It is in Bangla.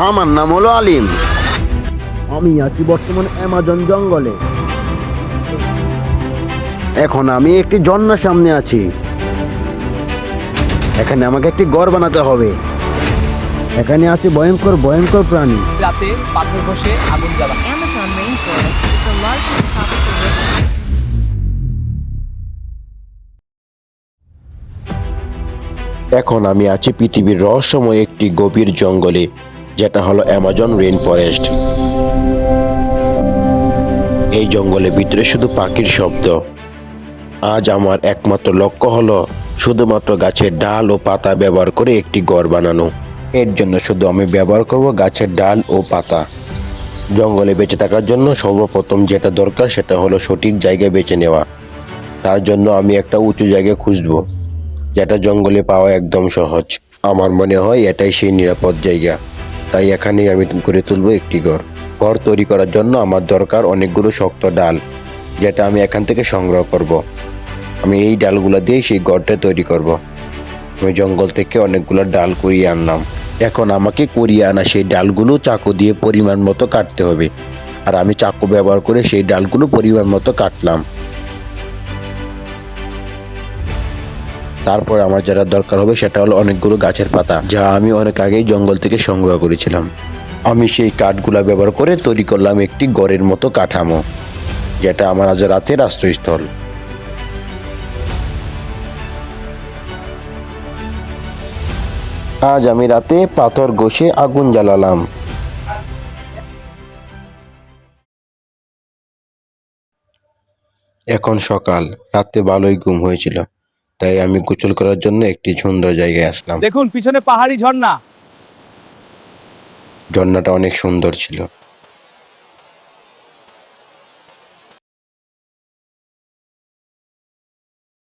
আমার নাম হলো আলিম। আমি আছি বর্তমানে অ্যামাজন জঙ্গলে। এখন আমি একটি ঝর্ণার সামনে আছি। এখানে আমাকে একটি ঘর বানাতে হবে। এখানে আছে ভয়ঙ্কর ভয়ঙ্কর প্রাণী। রাতে পাথর বসে আগুন জ্বালা। Amazon rainforest is the largest tropical river. এখন আমি আছি পৃথিবীর রহস্যময় একটি গভীর জঙ্গলে, যেটা হলো অ্যামাজন রেইন ফরেস্ট। এই জঙ্গলের ভিতরে শুধু পাখির শব্দ। আজ আমার একমাত্র লক্ষ্য হলো শুধুমাত্র গাছের ডাল ও পাতা ব্যবহার করে একটি ঘর বানানো। এর জন্য শুধু আমি ব্যবহার করব গাছের ডাল ও পাতা। জঙ্গলে বেঁচে থাকার জন্য সর্বপ্রথম যেটা দরকার সেটা হলো সঠিক জায়গা বেছে নেওয়া। তার জন্য আমি একটা উঁচু জায়গা খুঁজবো, যেটা জঙ্গলে পাওয়া একদম সহজ। আমার মনে হয় এটাই সেই নিরাপদ জায়গা। তাই এখানেই আমি গড়ে তুলবো একটি ঘর। ঘর তৈরি করার জন্য আমার দরকার অনেকগুলো শক্ত ডাল, যেটা আমি এখান থেকে সংগ্রহ করব। আমি এই ডালগুলো দিয়েই সেই ঘরটা তৈরি করব। আমি জঙ্গল থেকে অনেকগুলো ডাল কুড়িয়ে আনলাম। এখন আমাকে কুড়িয়ে আনা সেই ডালগুলো চাকু দিয়ে পরিমাণ মতো কাটতে হবে। আর আমি চাকু ব্যবহার করে সেই ডালগুলো পরিমাণ মতো কাটলাম। তারপর আমার যেটা দরকার হবে সেটা হলো অনেকগুলো গাছের পাতা, যা আমি অনেক আগেই জঙ্গল থেকে সংগ্রহ করেছিলাম। আমি সেই কাঠগুলা ব্যবহার করে তৈরি করলাম একটি ঘরের মতো কাঠামো, যেটা আমার আজ রাতের আশ্রয়স্থল। আজ আমি রাতে পাথর ঘষে আগুন জ্বালালাম। এখন সকাল, রাতে ভালোই ঘুম হয়েছিল, তাই আমি গোসল করার জন্য একটি সুন্দর জায়গায় আসলাম। দেখুন পিছনে পাহাড়ি ঝর্ণা। ঝর্ণাটা অনেক সুন্দর ছিল।